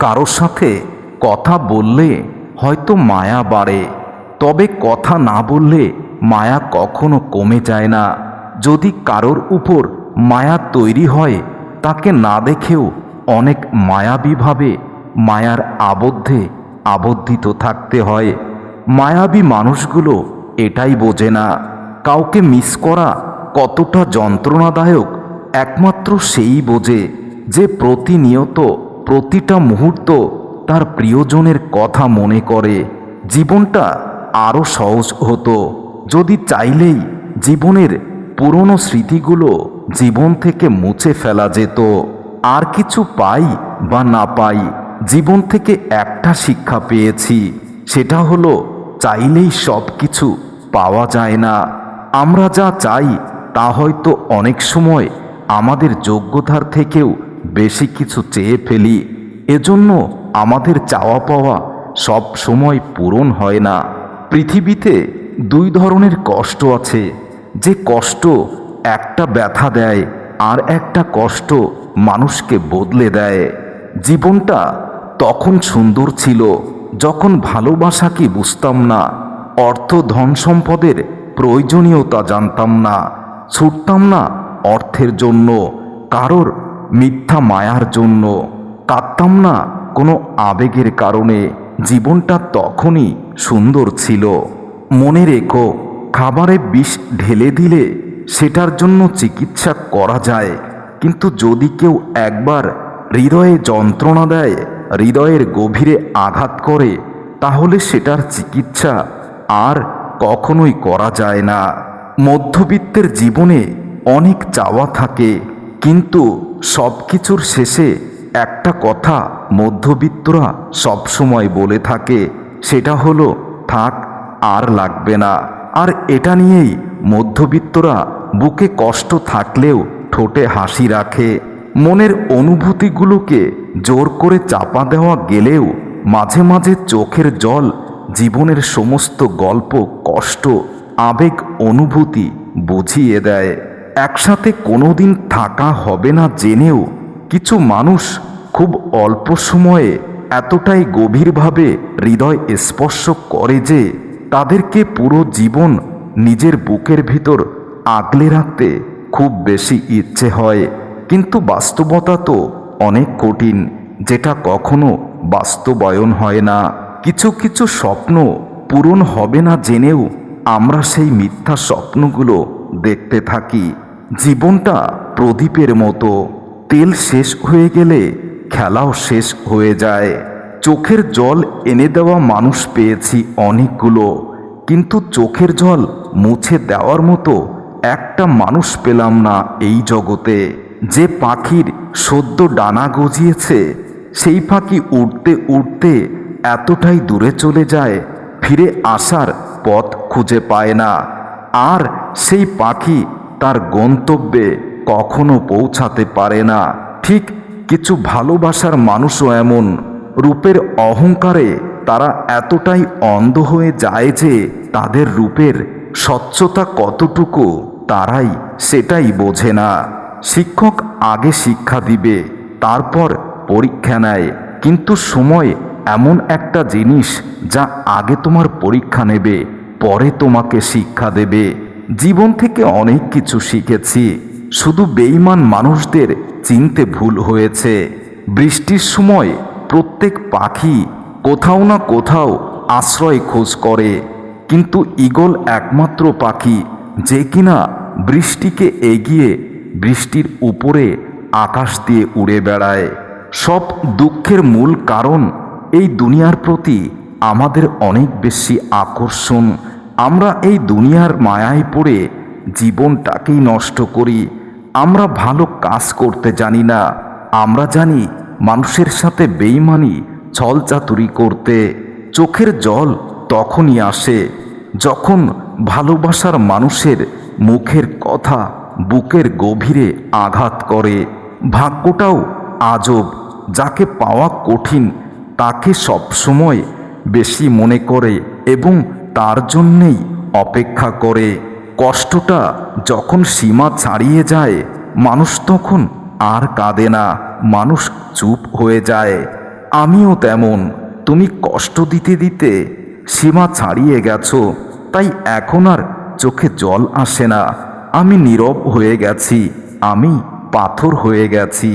কারোর সাথে কথা বললে হয়তো মায়া বাড়ে, তবে কথা না বললে মায়া কখনো কমে যায় না। যদি কারোর উপর মায়া তৈরি হয়, তাকে না দেখেও অনেক মায়াবীভাবে মায়ার আবদ্ধে আবদ্ধিত থাকতে হয়। মায়াবী মানুষগুলো এটাই বোঝে না, কাউকে মিস করা কতটা যন্ত্রণাদায়ক একমাত্র সেই বোঝে যে প্রতিনিয়ত প্রতিটা মুহূর্ত তার প্রিয়জনের কথা মনে করে। জীবনটা আরও সহজ হতো যদি চাইলেই জীবনের পুরনো স্মৃতিগুলো জীবন থেকে মুছে ফেলা যেত। আর কিছু পাই বা না পাই, জীবন থেকে একটা শিক্ষা পেয়েছি, সেটা হলো চাইলেই সব কিছু পাওয়া যায় না। আমরা যা চাই তা হয়তো অনেক সময় আমাদের যোগ্যতার থেকেও বেশি কিছু চেয়ে ফেলি। এজন্য আমাদের চাওয়া পাওয়া সব সময় পূরণ হয় না। পৃথিবীতে দুই ধরনের কষ্ট আছে, যে কষ্ট একটা ব্যথা দেয় আর একটা কষ্ট মানুষকে বদলে দেয়। জীবনটা তখন সুন্দর ছিল যখন ভালোবাসা কি বুঝতাম না, অর্থ ধন সম্পদের প্রয়োজনীয়তা জানতাম না, ছুটতাম না অর্থের জন্য, কারোর মিথ্যা মায়ার জন্য, কাঁদতাম না কোনো আবেগের কারণে। জীবনটা তখনই সুন্দর ছিল। মনে রেখো, খাবারে বিষ ঢেলে দিলে সেটার জন্য চিকিৎসা করা যায়, কিন্তু যদি কেউ একবার হৃদয়ে যন্ত্রণা দেয়, হৃদয়ের গভীরে আঘাত করে, তাহলে সেটার চিকিৎসা আর কখনোই করা যায় না। মধ্যবিত্তের জীবনে অনেক চাওয়া থাকে, কিন্তু সব কিছুর শেষে একটা কথা মধ্যবিত্তরা সবসময় বলে থাকে, সেটা হলো থাক, আর লাগবে না। আর এটা নিয়েই মধ্যবিত্তরা বুকে কষ্ট থাকলেও ঠোঁটে হাসি রাখে। মনের অনুভূতিগুলোকে জোর করে চাপা দেওয়া গেলেও মাঝে মাঝে চোখের জল জীবনের সমস্ত গল্প, কষ্ট, আবেগ, অনুভূতি বুঝিয়ে দেয়। একসাথে কোনোদিন থাকা হবে না জেনেও কিছু মানুষ খুব অল্প সময়ে এতটাই গভীরভাবে হৃদয় স্পর্শ করে যে তাদেরকে পুরো জীবন নিজের বুকের ভিতর আগলে রাখতে খুব বেশি ইচ্ছে হয়। কিন্তু বাস্তবতা তো অনেক কঠিন, যেটা কখনো বাস্তবায়ন হয় না। কিছু কিছু স্বপ্ন পূরণ হবে না জেনেও আমরা সেই মিথ্যা স্বপ্নগুলো দেখতে থাকি। জীবনটা প্রদীপের মতো, তেল শেষ হয়ে গেলে খেলাও শেষ হয়ে যায়। চোখের জল এনে দেওয়া মানুষ পেয়েছি অনেকগুলো, কিন্তু চোখের জল মুছে দেওয়ার মতো একটা মানুষ পেলাম না এই জগতে। যে পাখির সদ্য ডানা গজিয়েছে, সেই পাখি উড়তে উড়তে এতটাই দূরে চলে যায়, ফিরে আসার পথ খুঁজে পায় না। আর সেই পাখি তার গন্তব্যে কখনো পৌঁছাতে পারে না। ঠিক কিছু ভালোবাসার মানুষও এমন, রূপের অহংকারে তারা এতটাই অন্ধ হয়ে যায় যে তাদের রূপের স্বচ্ছতা কতটুকু তারাই সেটাই বোঝে না। শিক্ষক আগে শিক্ষা দিবে, তারপর পরীক্ষা নেয়, কিন্তু সময় এমন একটা জিনিস যা আগে তোমার পরীক্ষা নেবে, পরে তোমাকে শিক্ষা দেবে। জীবন থেকে অনেক কিছু শিখেছি, শুধু বেঈমান মানুষদের চিনতে ভুল হয়েছে। বৃষ্টির সময় প্রত্যেক পাখি কোথাও না কোথাও আশ্রয় খোঁজ করে, কিন্তু ঈগল একমাত্র পাখি যে কিনা বৃষ্টিকে এগিয়ে বৃষ্টির উপরে আকাশ দিয়ে উড়ে বেড়ায়। সব দুঃখের মূল কারণ এই দুনিয়ার প্রতি আমাদের অনেক বেশি আকর্ষণ। আমরা এই দুনিয়ার মায়ায় পড়ে জীবনটাকেই নষ্ট করি। আমরা ভালো কাজ করতে জানি না, আমরা জানি মানুষের সাথে বেইমানি, ছলচাতুরি করতে। চোখের জল তখনই আসে যখন ভালোবাসার মানুষের মুখের কথা বুকের গভীরে আঘাত করে। ভাগ্যটাও আজব, যাকে পাওয়া কঠিন তাকে সবসময় বেশি মনে করে এবং তার জন্যেই অপেক্ষা করে। কষ্টটা যখন সীমা ছাড়িয়ে যায়, মানুষ তখন আর কাঁদে না, মানুষ চুপ হয়ে যায়। আমিও তেমন। তুমি কষ্ট দিতে দিতে সীমা ছাড়িয়ে গেছো, তাই এখন আর চোখে জল আসে না। আমি নীরব হয়ে গেছি, আমি পাথর হয়ে গেছি।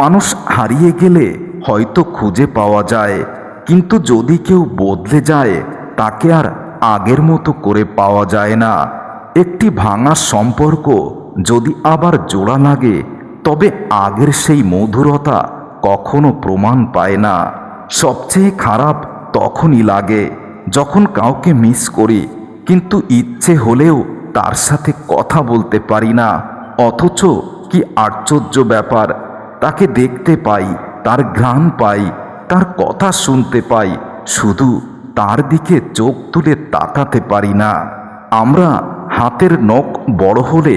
মানুষ হারিয়ে গেলে হয়তো খুঁজে পাওয়া যায়, কিন্তু যদি কেউ বদলে যায় তাকে আর আগের মতো করে পাওয়া যায় না। একটি ভাঙা সম্পর্ক যদি আবার জোড়া লাগে, তবে আগের সেই মধুরতা কখনো প্রমাণ পায় না। সবচেয়ে খারাপ তখনই লাগে যখন কাউকে মিস করি, কিন্তু ইচ্ছে হলেও তার সাথে কথা বলতে পারি না। অথচ কি আশ্চর্য ব্যাপার, তাকে দেখতে পাই, তার ঘ্রাণ পাই, তার কথা শুনতে পাই, শুধু তার দিকে চোখ তুলে তাকাতে পারি না। আমরা হাতের নখ বড় হলে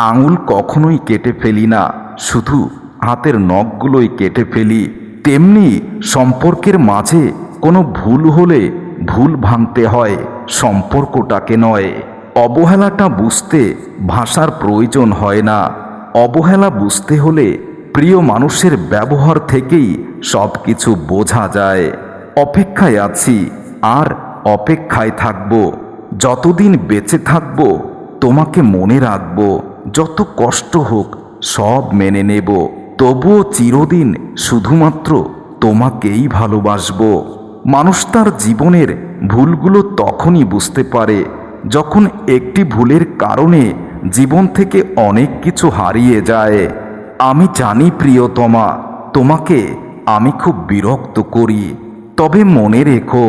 আঙুল কখনোই কেটে ফেলি না, শুধু হাতের নখগুলোই কেটে ফেলি। তেমনি সম্পর্কের মাঝে কোনো ভুল হলে ভুল ভাঙতে হয়, সম্পর্কটাকে নয়। অবহেলাটা বুঝতে ভাষার প্রয়োজন হয় না। অবহেলা বুঝতে হলে প্রিয় মানুষের ব্যবহার থেকেই সব কিছু বোঝা যায়। অপেক্ষায় আছি আর অপেক্ষায় থাকব। যতদিন বেঁচে থাকব তোমাকে মনে রাখব। যত কষ্ট হোক সব মেনে নেব, তবুও চিরদিন শুধুমাত্র তোমাকেই ভালোবাসব। মানুষ তার জীবনের ভুলগুলো তখনই বুঝতে পারে যখন একটি ভুলের কারণে জীবন থেকে অনেক কিছু হারিয়ে যায়। আমি জানি প্রিয়তমা, তোমাকে আমি খুব বিরক্ত করি, তবে মনে রেখো,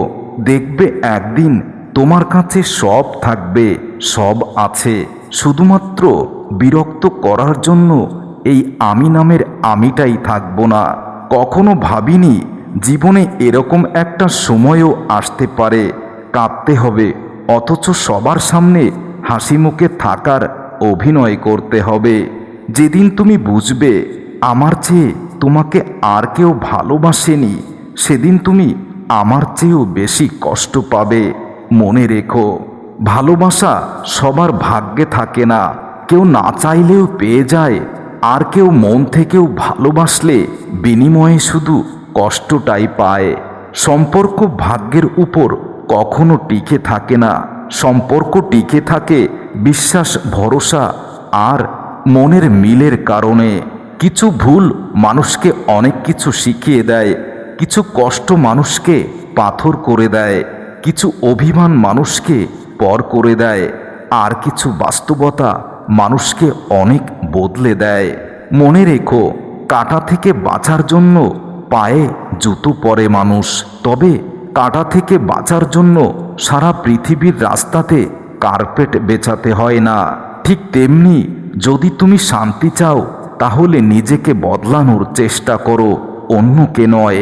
দেখবে একদিন তোমার কাছে সব থাকবে, সব আছে। শুধুমাত্র বিরক্ত করার জন্য এই আমি নামের আমিটাই থাকবো না। কখনো ভাবিনি জীবনে এরকম একটা সময়ও আসতে পারে কাঁদতে হবে, অথচ সবার সামনে হাসি মুখে থাকার অভিনয় করতে হবে। যেদিন তুমি বুঝবে আমার চেয়ে তোমাকে আর কেউ ভালোবাসেনি, সেদিন তুমি আমার চেয়েও বেশি কষ্ট পাবে। মনে রেখো, ভালোবাসা সবার ভাগ্যে থাকে না, কেউ না চাইলেও পেয়ে যায়, আর কেউ মন থেকেও ভালোবাসলে বিনিময়ে শুধু কষ্টটাই পায়। সম্পর্ক ভাগ্যের উপর কখনো টিকে থাকে না, সম্পর্ক টিকে থাকে বিশ্বাস, ভরসা আর মনের মিলের কারণে। কিছু ভুল মানুষকে অনেক কিছু শিখিয়ে দেয়, কিছু কষ্ট মানুষকে পাথর করে দেয়, কিছু অভিমান মানুষকে পর করে দেয়, আর কিছু বাস্তবতা মানুষকে অনেক বদলে দেয়। মনে রেখো, কাঁটা থেকে বাঁচার জন্য পায়ে জুতো পরে মানুষ, তবে কাঁটা থেকে বাঁচার জন্য সারা পৃথিবীর রাস্তাতে কার্পেট বেছাতে হয় না। ঠিক তেমনি যদি তুমি শান্তি চাও, তাহলে নিজেকে বদলানোর চেষ্টা করো, অন্যকে নয়।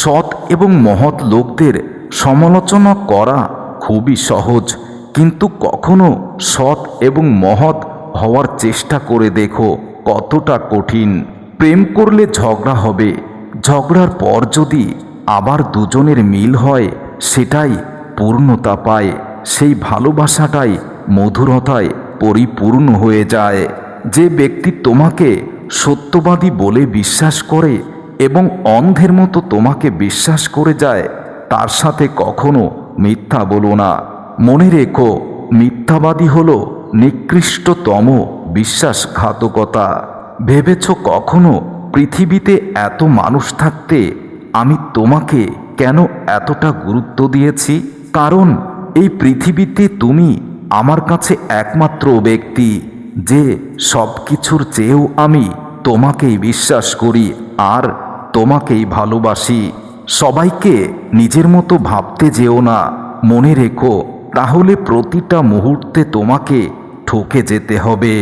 সৎ এবং মহৎ লোকদের সমালোচনা করা খুবই সহজ, কিন্তু কখনো সৎ এবং মহৎ হওয়ার চেষ্টা করে দেখো কতটা কঠিন। প্রেম করলে ঝগড়া হবে, ঝগড়ার পর যদি আবার দুজনের মিল হয়, সেটাই পূর্ণতা পায়, সেই ভালোবাসাটাই মধুরতায় পরিপূর্ণ হয়ে যায়। যে ব্যক্তি তোমাকে সত্যবাদী বলে বিশ্বাস করে এবং অন্ধের মতো তোমাকে বিশ্বাস করে যায়, তার সাথে কখনো মিথ্যা বলো না। মনে রেখো, মিথ্যাবাদী হলো নিকৃষ্টতম বিশ্বাসঘাতকতা। ভেবেছ কখনো পৃথিবীতে এত মানুষ থাকতে আমি তোমাকে কেন এতটা গুরুত্ব দিয়েছি? কারণ এই পৃথিবীতে তুমি আমার কাছে একমাত্র ব্যক্তি, যে সব কিছুর চেয়েও আমি তোমাকেই বিশ্বাস করি আর তোমাকেই ভালোবাসি। সবাইকে নিজের মতো ভাবতে যেও না, মনে রেখো, তাহলে প্রতিটা মুহূর্তে তোমাকে ঠকে যেতে হবে।